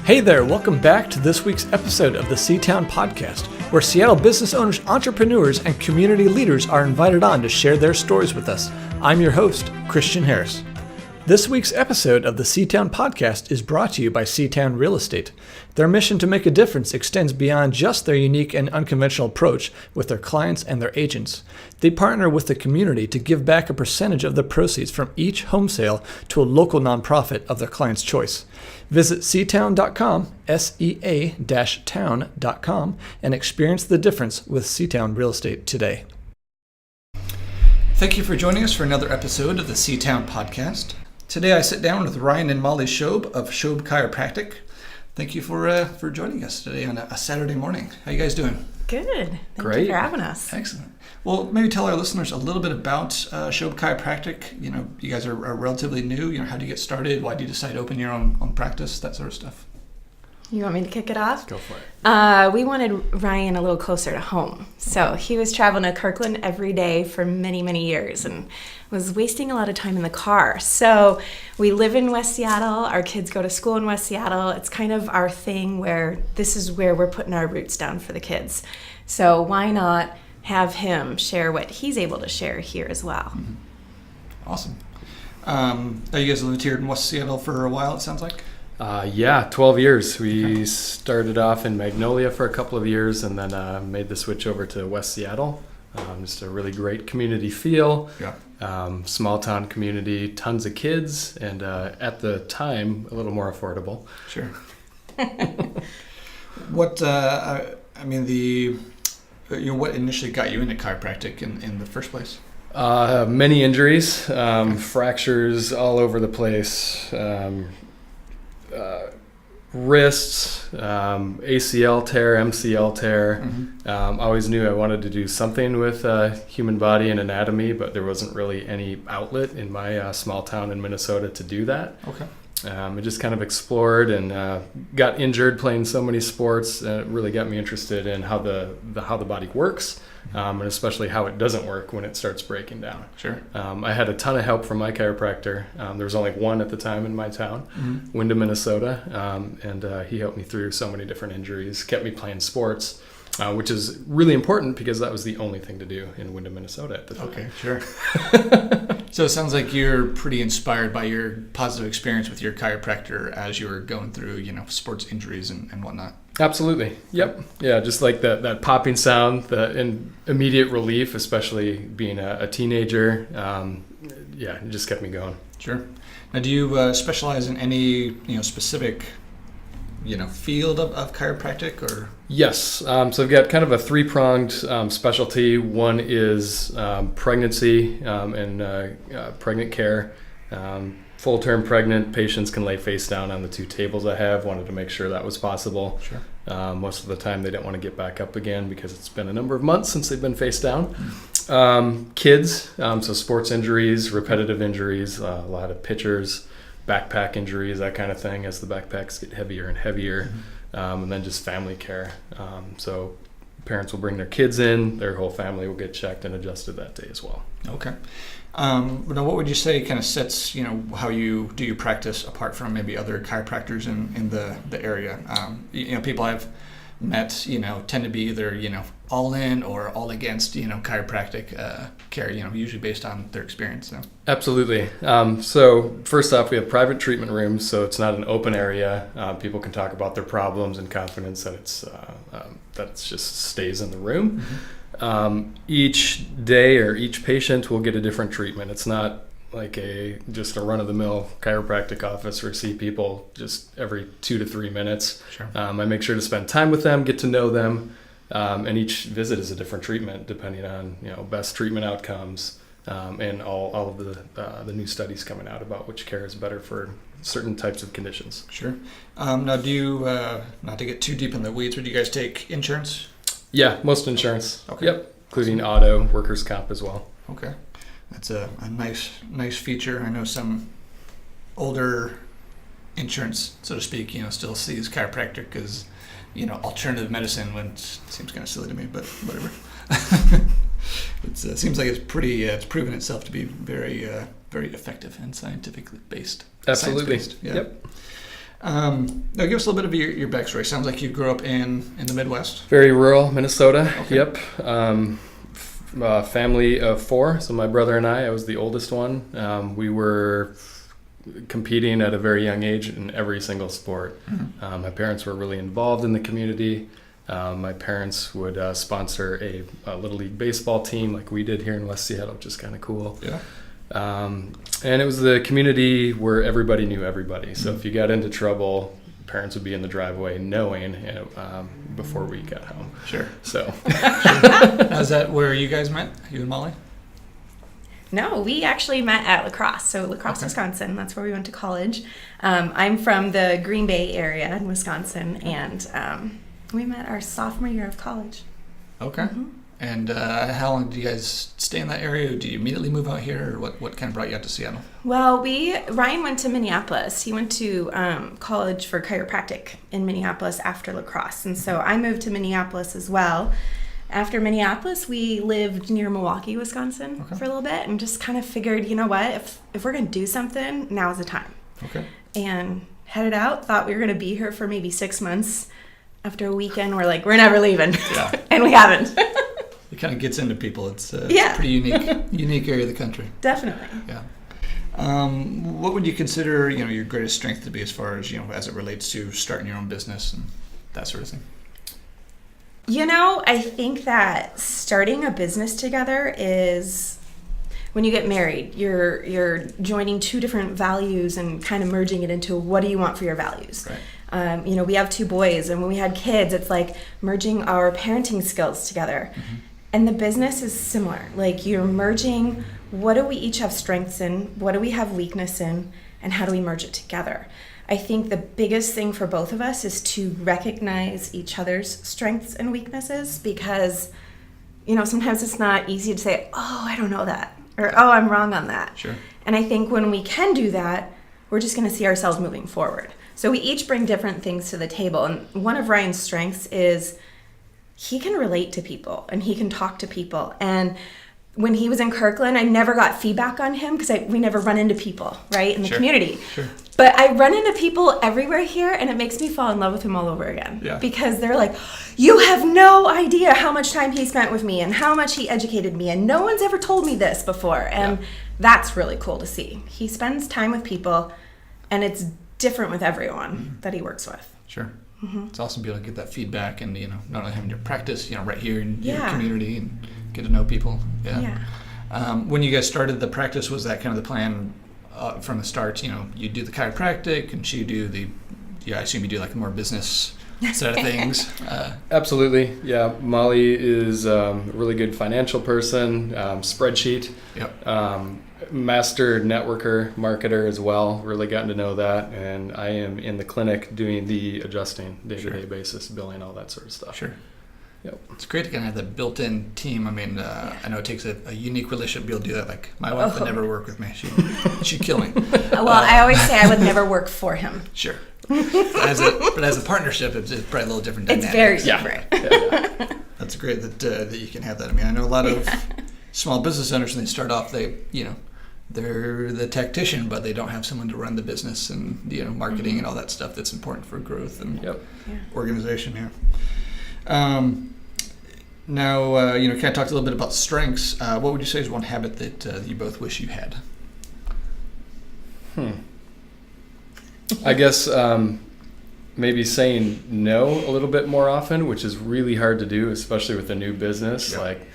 Hey there, welcome back to this week's episode of the C-Town Podcast, where Seattle business owners, entrepreneurs, and community leaders are invited on to share their stories with us. I'm your host, Christian Harris. This week's episode of the C-Town Podcast is brought to you by C-Town Real Estate. Their mission to make a difference extends beyond just their unique and unconventional approach with their clients and their agents. They partner with the community to give back a percentage of the proceeds from each home sale to a local nonprofit of their client's choice. Visit ctown.com, sea-town.com, and experience the difference with C-Town Real Estate today. Thank you for joining us for another episode of the C-Town Podcast. Today I sit down with Ryan and Molly Schoeb of Schoeb Chiropractic. Thank you for joining us today on a Saturday morning. How you guys doing? Good. Great. Thank you for having us. Excellent. Well, maybe tell our listeners a little bit about Schoeb Chiropractic. You know, you guys are relatively new. You know, how did you get started? Why did you decide to open your own practice? That sort of stuff. You want me to kick it off? Go for it. We wanted Ryan a little closer to home. So he was traveling to Kirkland every day for many, many years and was wasting a lot of time in the car. So we live in West Seattle. Our kids go to school in West Seattle. It's kind of our thing where this is where we're putting our roots down for the kids. So why not have him share what he's able to share here as well? Mm-hmm. Awesome. You guys lived here in West Seattle for a while, it sounds like? 12 years. We started off in Magnolia for a couple of years and then made the switch over to West Seattle. Just a really great community feel. Yeah. Small town community, tons of kids, and at the time, a little more affordable. Sure. What initially got you into chiropractic in the first place? Many injuries, fractures all over the place. Wrists, ACL tear, MCL tear. Mm-hmm. Always knew I wanted to do something with human body and anatomy, but there wasn't really any outlet in my small town in Minnesota to do that. Okay. I just kind of explored and got injured playing so many sports. It really got me interested in how the body works, and especially how it doesn't work when it starts breaking down. Sure. I had a ton of help from my chiropractor. There was only one at the time in my town, mm-hmm. Wyndham, Minnesota, and he helped me through so many different injuries, kept me playing sports, which is really important because that was the only thing to do in Wyndham, Minnesota at the time. Okay, sure. So it sounds like you're pretty inspired by your positive experience with your chiropractor as you were going through, sports injuries and whatnot. Absolutely. Yep. Yeah, just like that popping sound, the immediate relief, especially being a teenager. It just kept me going. Sure. Now, do you specialize in any specific field of chiropractic or? Yes. So I've got kind of a three-pronged specialty. One is pregnancy and pregnant care. Full-term pregnant patients can lay face down on the two tables I have. Wanted to make sure that was possible. Sure. Most of the time they don't want to get back up again because it's been a number of months since they've been face down. Kids, so sports injuries, repetitive injuries, a lot of pitchers, backpack injuries, that kind of thing as the backpacks get heavier and heavier. Mm-hmm. And then just family care. So parents will bring their kids in, their whole family will get checked and adjusted that day as well. Okay. Now, what would you say kind of sets, how you do your practice apart from maybe other chiropractors in the area? People I've met, tend to be either, all in or all against, chiropractic care, usually based on their experience. So. Absolutely. So first off, we have private treatment rooms, so it's not an open area. People can talk about their problems in confidence that it just stays in the room. Mm-hmm. Each day or each patient will get a different treatment. It's not like just a run-of-the-mill chiropractic office where I see people just every 2 to 3 minutes. Sure. I make sure to spend time with them, get to know them, and each visit is a different treatment depending on best treatment outcomes and all of the new studies coming out about which care is better for certain types of conditions. Sure. Now, do you not to get too deep in the weeds, would you guys take insurance? Yeah, most insurance. Okay. Yep, including auto, workers' comp as well. Okay. That's a nice feature. I know some older insurance, so to speak, still sees chiropractic as, alternative medicine, when it seems kind of silly to me, but whatever. It seems like it's proven itself to be very, very effective and scientifically based. Absolutely. Yeah. Yep. Now, give us a little bit of your backstory. Sounds like you grew up in the Midwest. Very rural Minnesota. Okay. Yep. Family of 4. So my brother and I was the oldest one. We were competing at a very young age in every single sport. Mm-hmm. My parents were really involved in the community. My parents would sponsor a Little League baseball team like we did here in West Seattle, which is kind of cool. Yeah. And it was the community where everybody knew everybody. So if you got into trouble, parents would be in the driveway knowing before we got home. Sure. So. Now, is that where you guys met, you and Molly? No, we actually met at La Crosse. So La Crosse, Okay. Wisconsin. That's where we went to college. I'm from the Green Bay area in Wisconsin, and we met our sophomore year of college. Okay. And how long did you guys stay in that area? Did you immediately move out here, or what kind of brought you out to Seattle? Well, Ryan went to Minneapolis. He went to college for chiropractic in Minneapolis after La Crosse, and so I moved to Minneapolis as well. After Minneapolis, we lived near Milwaukee, Wisconsin for a little bit, and just kind of figured, you know what, if we're going to do something, now's the time. Okay. And headed out, thought we were going to be here for maybe 6 months. After a weekend, we're like, we're never leaving. Yeah. And we haven't. It kind of gets into people. It's a Yeah. pretty unique area of the country. Definitely. Yeah. What would you consider, your greatest strength to be as far as, as it relates to starting your own business and that sort of thing? I think that starting a business together is, when you get married, you're joining 2 different values and kind of merging it into what do you want for your values. Right. We have 2 boys, and when we had kids, it's like merging our parenting skills together. Mm-hmm. And the business is similar. Like, you're merging, what do we each have strengths in, what do we have weakness in, and how do we merge it together? I think the biggest thing for both of us is to recognize each other's strengths and weaknesses, because, sometimes it's not easy to say, oh, I don't know that, or oh, I'm wrong on that. Sure. And I think when we can do that, we're just going to see ourselves moving forward. So we each bring different things to the table. And one of Ryan's strengths is he can relate to people and he can talk to people. And when he was in Kirkland, I never got feedback on him because we never run into people, right, in the community. Sure. But I run into people everywhere here, and it makes me fall in love with him all over again. Yeah. Because they're like, you have no idea how much time he spent with me and how much he educated me, and no one's ever told me this before. And that's really cool to see. He spends time with people, and it's different with everyone that he works with. Sure. It's awesome to be able to get that feedback and, not only having your practice, right here in your community and get to know people. Yeah. When you guys started the practice, was that kind of the plan from the start? You do the chiropractic and she do I assume you do like the more business side of things. Absolutely. Yeah. Molly is a really good financial person, spreadsheet. Yep. Master networker, marketer as well. Really gotten to know that. And I am in the clinic doing the adjusting day-to-day basis, billing, all that sort of stuff. Sure. Yep. It's great to kind of have that built-in team. I mean, I know it takes a unique relationship to be able to do that. Like, my wife would never work with me. She'd kill me. Well, I always say I would never work for him. Sure. But as a partnership, it's probably a little different dynamic. It's very different. Yeah. That's great that you can have that. I mean, I know a lot of small business owners, when they start off, they're the tactician, but they don't have someone to run the business and marketing and all that stuff that's important for growth and organization. Now, kind of talked a little bit about strengths. What would you say is one habit that you both wish you had? I guess maybe saying no a little bit more often, which is really hard to do, especially with a new business. Yep. Like,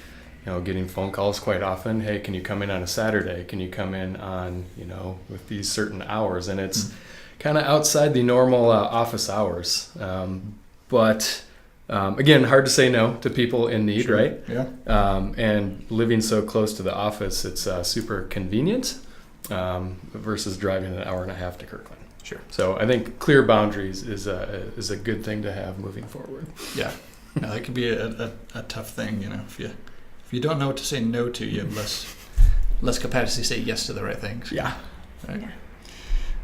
getting phone calls quite often. Hey, can you come in on a Saturday? Can you come in on, with these certain hours? And it's kind of outside the normal office hours. But again, hard to say no to people in need, Sure. right? Yeah. And living so close to the office, it's super convenient versus driving an hour and a half to Kirkland. Sure. So I think clear boundaries is a good thing to have moving forward. Yeah. No, that could be a tough thing, if you don't know what to say no to, you have less capacity to say yes to the right things. Yeah. Right.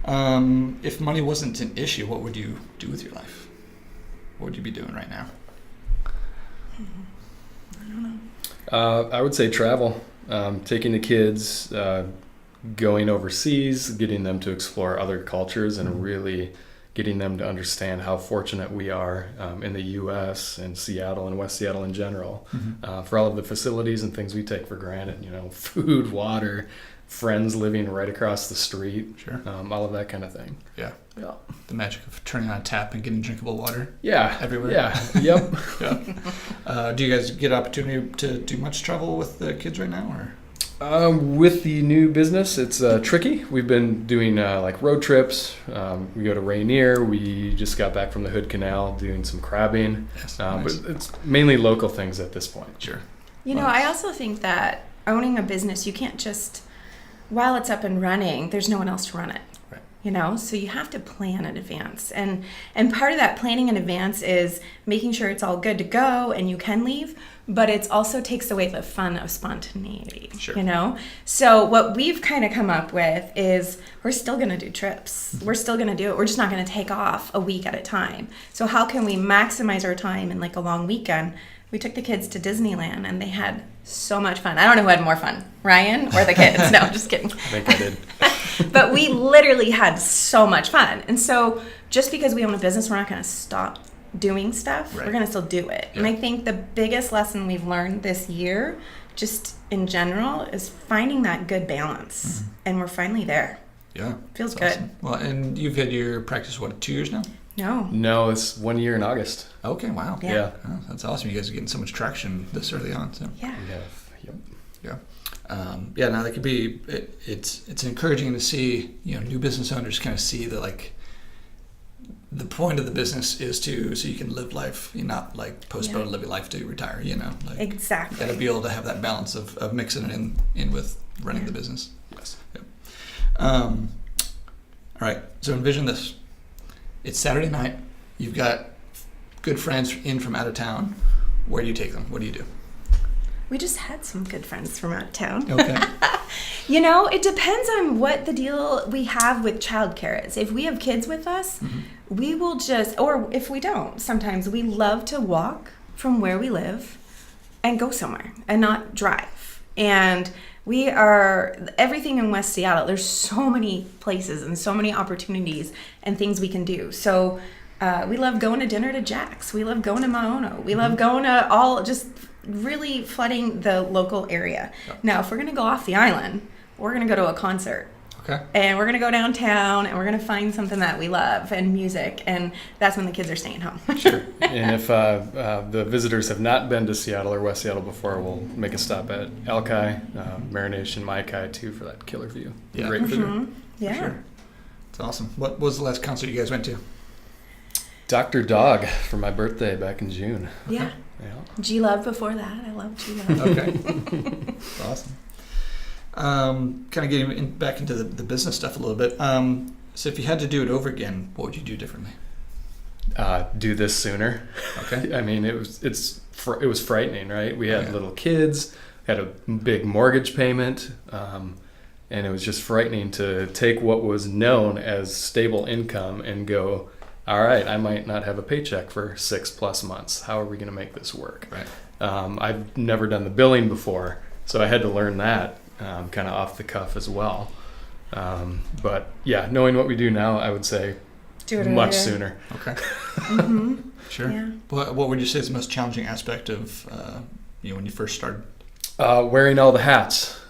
Yeah. If money wasn't an issue, what would you do with your life? What would you be doing right now? I don't know. I would say travel, taking the kids, going overseas, getting them to explore other cultures and really getting them to understand how fortunate we are in the U.S. and Seattle and West Seattle in general for all of the facilities and things we take for granted, food, water, friends living right across the street, all of that kind of thing. Yeah. The magic of turning on a tap and getting drinkable water. Yeah. Everywhere. Yeah. Yep. Yeah. Do you guys get opportunity to do much travel with the kids right now, or? With the new business, it's tricky. We've been doing like road trips. We go to Rainier. We just got back from the Hood Canal doing some crabbing. Yes, nice. But it's mainly local things at this point. Sure. I also think that owning a business, you can't just, while it's up and running, there's no one else to run it. Right. So you have to plan in advance. And part of that planning in advance is making sure it's all good to go and you can leave, but it also takes away the fun of spontaneity, Sure. So what we've kind of come up with is we're still going to do trips. We're still going to do it. We're just not going to take off a week at a time. So how can we maximize our time in like a long weekend? We took the kids to Disneyland and they had so much fun. I don't know who had more fun, Ryan or the kids. No, just kidding. I think I did. But we literally had so much fun. And so just because we own a business, we're not going to stop doing stuff. Right. We're going to still do it. Yeah. And I think the biggest lesson we've learned this year, just in general, is finding that good balance. And we're finally there. Yeah. Feels That's good. awesome. Well, and you've had your practice, 2 years now? No, it's 1 year in August. Okay, wow. Yeah. Oh, that's awesome. You guys are getting so much traction this early on. So. Yeah. We have, yep. Yeah. Now that could be. It's encouraging to see new business owners kind of see that the point of the business is so you can live life, not like postpone living life to retire. Exactly. You got to be able to have that balance of mixing it in with running the business. Yes. Yep. All right. So envision this. It's Saturday night. You've got good friends in from out of town. Where do you take them? What do you do? We just had some good friends from out of town. Okay. It depends on what the deal we have with childcare is. If we have kids with us, we will or if we don't, sometimes we love to walk from where we live and go somewhere and not drive. And we are, everything in West Seattle, there's so many places and so many opportunities and things we can do. So we love going to dinner to Jack's. We love going to Maono. We love going to just really flooding the local area. Yep. Now, if we're going to go off the island, we're going to go to a concert. Okay. And we're going to go downtown and we're going to find something that we love and music. And that's when the kids are staying home. Sure. And if the visitors have not been to Seattle or West Seattle before, we'll make a stop at Alki, Marination Maikai too for that killer view. Yeah. Great food. Yeah. Sure. It's awesome. What was the last concert you guys went to? Dr. Dog for my birthday back in June. Yeah. Yeah. G-Love before that. I love G-Love. Okay. Awesome. Kind of getting back into the business stuff a little bit. So if you had to do it over again, what would you do differently? Do this sooner. Okay. I mean, it was frightening, right? We had little kids, had a big mortgage payment, and it was just frightening to take what was known as stable income and go, all right, I might not have a paycheck for 6+ months. How are we going to make this work? Right. I've never done the billing before, so I had to learn that kind of off the cuff as well. But yeah, knowing what we do now, I would say Do it much earlier. sooner. Okay. Mm-hmm. Sure. Yeah. What would you say is the most challenging aspect of when you first started? Wearing all the hats.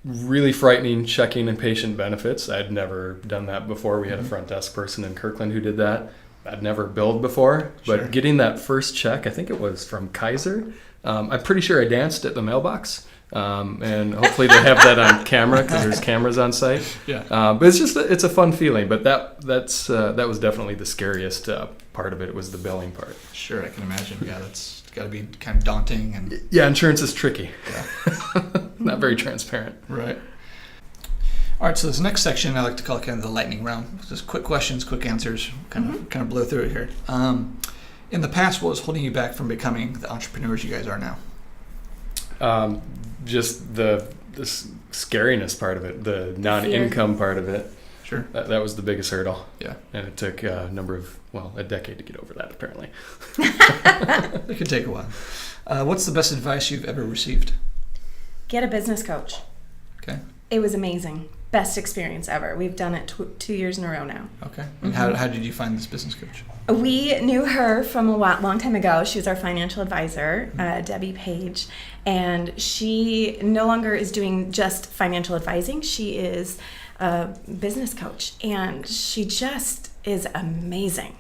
Really frightening checking and patient benefits. I'd never done that before. We had a front desk person in Kirkland who did that. I'd never billed before, but Sure. getting that first check, I think it was from Kaiser. I'm pretty sure I danced at the mailbox. And hopefully they have that on camera because there's cameras on site. Yeah. But it's a fun feeling. But that was definitely the scariest part of it. It was the billing part. Sure, I can imagine. Yeah, that's got to be kind of daunting and Yeah, insurance is tricky. yeah. Not very transparent. Right. All right, so this next section I like to call kind of the lightning round. Just quick questions, quick answers, kind of blow through it here. In the past, what was holding you back from becoming the entrepreneurs you guys are now? Just the scariness part of it, the non-income part of it. Sure. That was the biggest hurdle. Yeah. And it took a decade to get over that, apparently. It could take a while. What's the best advice you've ever received? Get a business coach. Okay. It was amazing. Best experience ever. We've done it 2 years in a row now. Okay. And how did you find this business coach? We knew her from a long time ago. She was our financial advisor, Debbie Page, and she no longer is doing just financial advising. She is a business coach, and she just is amazing.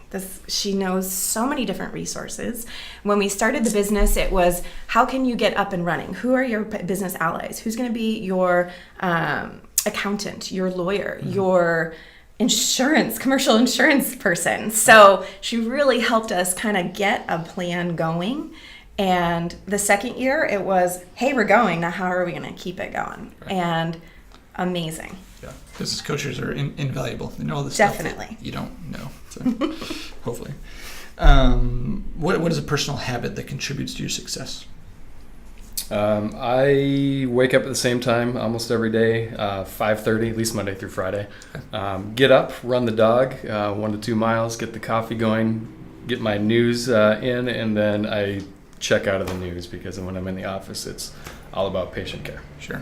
She knows so many different resources. When we started the business, it was, how can you get up and running? Who are your business allies? Who's going to be your accountant, your lawyer, your commercial insurance person? So she really helped us kind of get a plan going. And the second year, it was, hey, we're going. Now, how are we going to keep it going? Right. And amazing. Yeah, business coaches are invaluable. They know all this stuff that you don't know. So hopefully. What is a personal habit that contributes to your success? I wake up at the same time almost every day, 5:30, at least Monday through Friday. Get up, run the dog 1 to 2 miles, get the coffee going, get my news in, and then I check out of the news because when I'm in the office, it's all about patient care. Sure.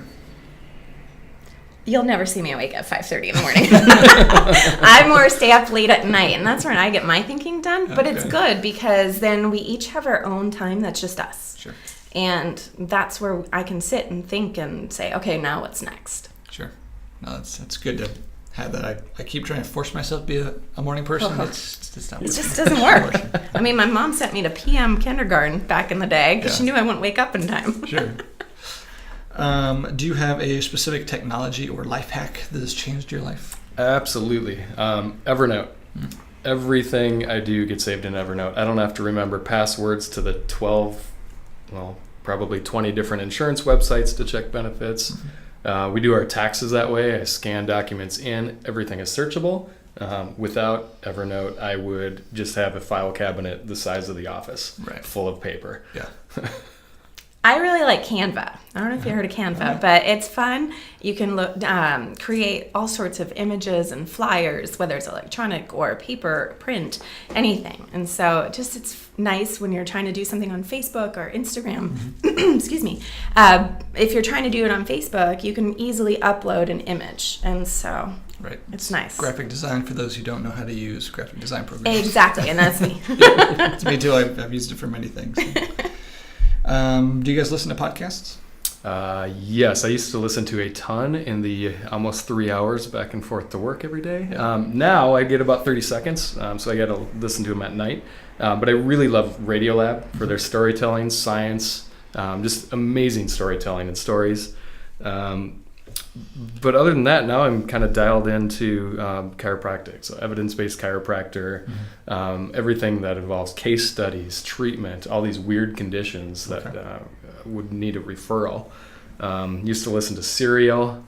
You'll never see me awake at 5:30 in the morning. I more stay up late at night, and that's when I get my thinking done. But it's good because then we each have our own time that's just us. Sure. And that's where I can sit and think and say, okay, now what's next? Sure. No, that's good to have that. I keep trying to force myself to be a morning person. It's not it just doesn't work. I mean, my mom sent me to PM kindergarten back in the day because she knew I wouldn't wake up in time. Sure. Do you have a specific technology or life hack that has changed your life? Absolutely. Evernote. Everything I do gets saved in Evernote. I don't have to remember passwords to the probably 20 different insurance websites to check benefits. We do our taxes that way. I scan documents in. Everything is searchable. Without Evernote, I would just have a file cabinet the size of the office, full of paper. Yeah. I really like Canva. I don't know if you heard of Canva, but it's fun. You can create all sorts of images and flyers, whether it's electronic or paper, print, anything. And so it's nice when you're trying to do something on Facebook or Instagram. Excuse me. If you're trying to do it on Facebook, you can easily upload an image. And so it's nice. Graphic design for those who don't know how to use graphic design programs. Exactly, and that's me. It's me too. I've used it for many things. Do you guys listen to podcasts? Yes, I used to listen to a ton in the almost 3 hours back and forth to work every day. Now I get about 30 seconds, so I got to listen to them at night. But I really love Radiolab for their storytelling, science, just amazing storytelling and stories. But other than that, now I'm kind of dialed into chiropractic, so evidence-based chiropractor, everything that involves case studies, treatment, all these weird conditions that would need a referral. Used to listen to Serial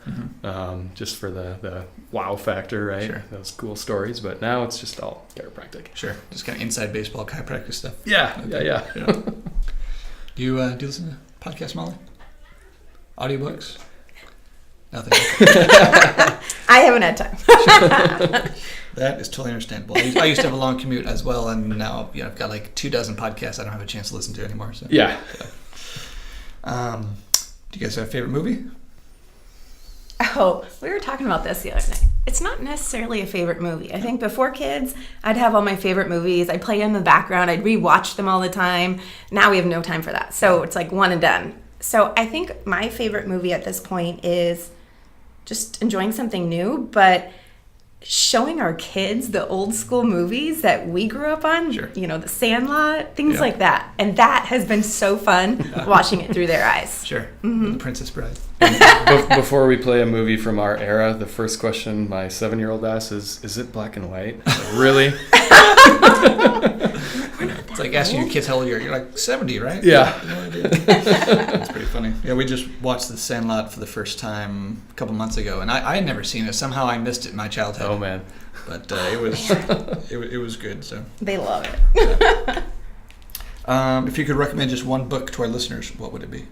just for the wow factor, right? Sure. Those cool stories, but now it's just all chiropractic. Sure, just kind of inside baseball chiropractic stuff. Yeah. Do you listen to podcasts, Molly? Audiobooks? Nothing. I haven't had time. That is totally understandable. I used to have a long commute as well, and now I've got like 24 podcasts I don't have a chance to listen to anymore. So. Yeah. Do you guys have a favorite movie? Oh, we were talking about this the other night. It's not necessarily a favorite movie. I think before kids, I'd have all my favorite movies. I'd play in the background. I'd rewatch them all the time. Now we have no time for that. So it's like one and done. So I think my favorite movie at this point is just enjoying something new, but showing our kids the old school movies that we grew up on, The Sandlot, things like that. And that has been so fun watching it through their eyes. Sure. The Princess Bride. Before we play a movie from our era, the first question my 7-year-old asks is it black and white? Like, really? It's like asking your kids how old you are. You're like 70, right? Yeah. No idea. That's pretty funny. Yeah, we just watched The Sandlot for the first time a couple months ago, and I had never seen it. Somehow I missed it in my childhood. Oh man! But it was good. So they love it. If you could recommend just one book to our listeners, what would it be?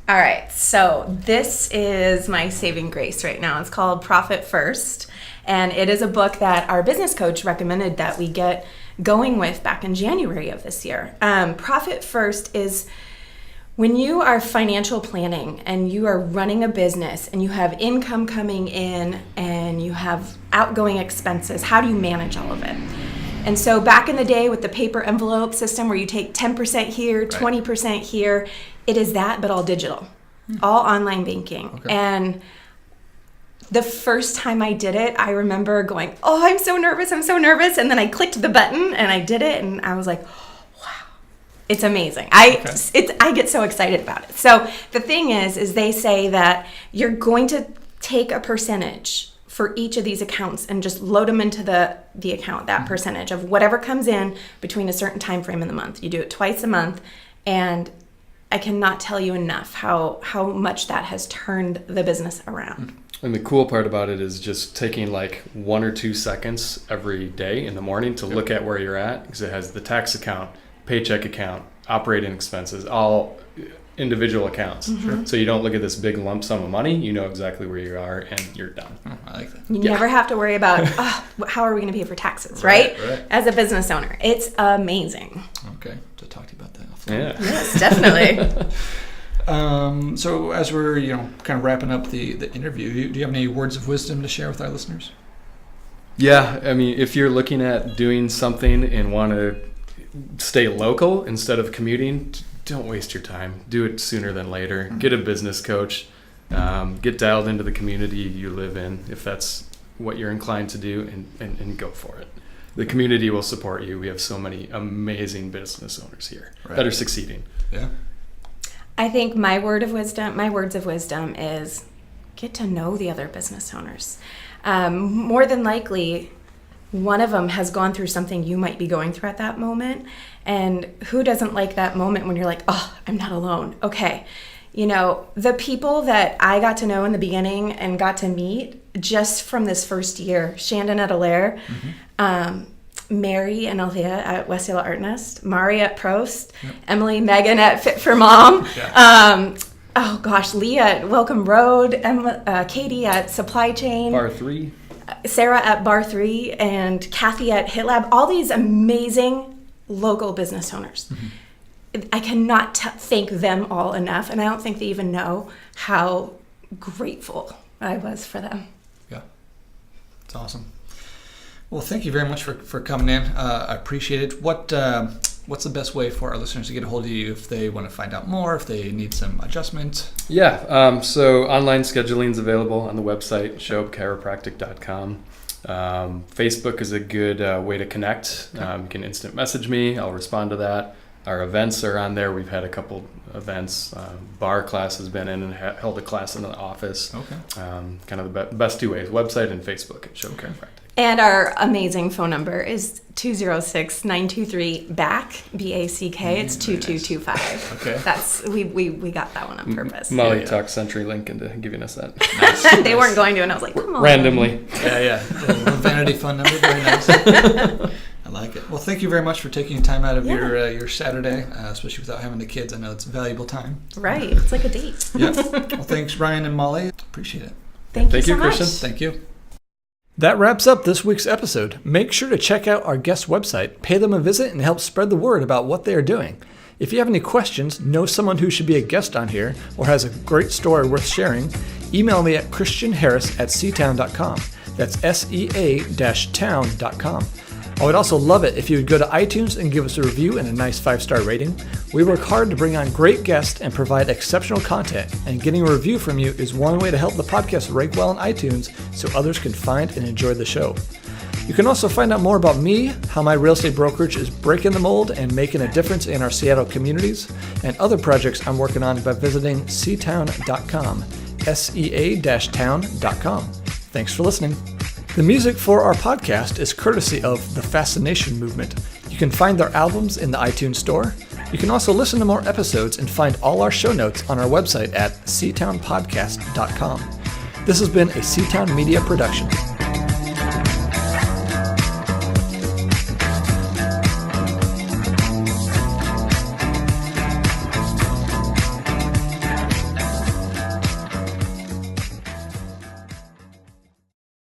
All right, so this is my saving grace right now. It's called Profit First, and it is a book that our business coach recommended that we get going with back in January of this year. Profit First is When you are financial planning and you are running a business and you have income coming in and you have outgoing expenses, how do you manage all of it? And so back in the day with the paper envelope system where you take 10% here, 20% here, it is that, but all digital, all online banking. Okay. And the first time I did it, I remember going, oh, I'm so nervous. And then I clicked the button and I did it and I was like, it's amazing. I get so excited about it. So the thing is they say that you're going to take a percentage for each of these accounts and just load them into the account, that percentage of whatever comes in between a certain time frame in the month. You do it twice a month, and I cannot tell you enough how much that has turned the business around. And the cool part about it is just taking like 1 or 2 seconds every day in the morning to look at where you're at, because it has the tax account, paycheck account, operating expenses, all individual accounts. So you don't look at this big lump sum of money. You know exactly where you are and you're done. I like that. You never have to worry about how are we going to pay for taxes, right? As a business owner. It's amazing. Okay, to talk to you about that. Yeah. Yes, definitely. So as we're kind of wrapping up the interview, do you have any words of wisdom to share with our listeners? Yeah, I mean, if you're looking at doing something and want to stay local instead of commuting, don't waste your time. Do it sooner than later. Get a business coach. Get dialed into the community you live in if that's what you're inclined to do, and go for it. The community will support you. We have so many amazing business owners here that are succeeding. Yeah. I think my words of wisdom is get to know the other business owners. More than likely, one of them has gone through something you might be going through at that moment. And who doesn't like that moment when you're like, oh, I'm not alone. Okay. The people that I got to know in the beginning and got to meet just from this first year, Shandon at Allaire, Mary and Althea at West Yellow Art Nest, Mari at Prost, Emily, Megan at Fit for Mom, Leah at Welcome Road, Katie at Supply Chain, Bar 3, Sarah at Bar 3, and Kathy at Hit Lab, all these amazing local business owners. I cannot thank them all enough, and I don't think they even know how grateful I was for them. Yeah, it's awesome. Well, thank you very much for coming in. I appreciate it. What's the best way for our listeners to get a hold of you if they want to find out more, if they need some adjustment? Yeah, so online scheduling is available on the website, schoebchiropractic.com. Facebook is a good way to connect. You can instant message me. I'll respond to that. Our events are on there. We've had a couple events. Bar class has been in and held a class in the office. Okay. Kind of the best two ways, website and Facebook at Schoeb Chiropractic. And our amazing phone number is 206-923-BACK, B-A-C-K. It's 2225. Okay. That's we got that one on purpose. Molly talked CenturyLink into giving us that. Nice. They weren't going to, and I was like, come on. Randomly. Yeah. Vanity phone number, very nice. I like it. Well, thank you very much for taking time out of your Saturday, especially without having the kids. I know it's valuable time. Right. It's like a date. Yeah. Well, thanks, Ryan and Molly. Appreciate it. Thank you so Christian. much. Thank you. That wraps up this week's episode. Make sure to check out our guest website, pay them a visit, and help spread the word about what they are doing. If you have any questions, know someone who should be a guest on here, or has a great story worth sharing, email me at christianharris@seatown.com. That's sea-town.com. I would also love it if you would go to iTunes and give us a review and a nice 5-star rating. We work hard to bring on great guests and provide exceptional content, and getting a review from you is one way to help the podcast rank well in iTunes so others can find and enjoy the show. You can also find out more about me, how my real estate brokerage is breaking the mold and making a difference in our Seattle communities, and other projects I'm working on by visiting seatown.com, sea-town.com. Thanks for listening. The music for our podcast is courtesy of The Fascination Movement. You can find their albums in the iTunes Store. You can also listen to more episodes and find all our show notes on our website at seatownpodcast.com. This has been a Seatown Media production.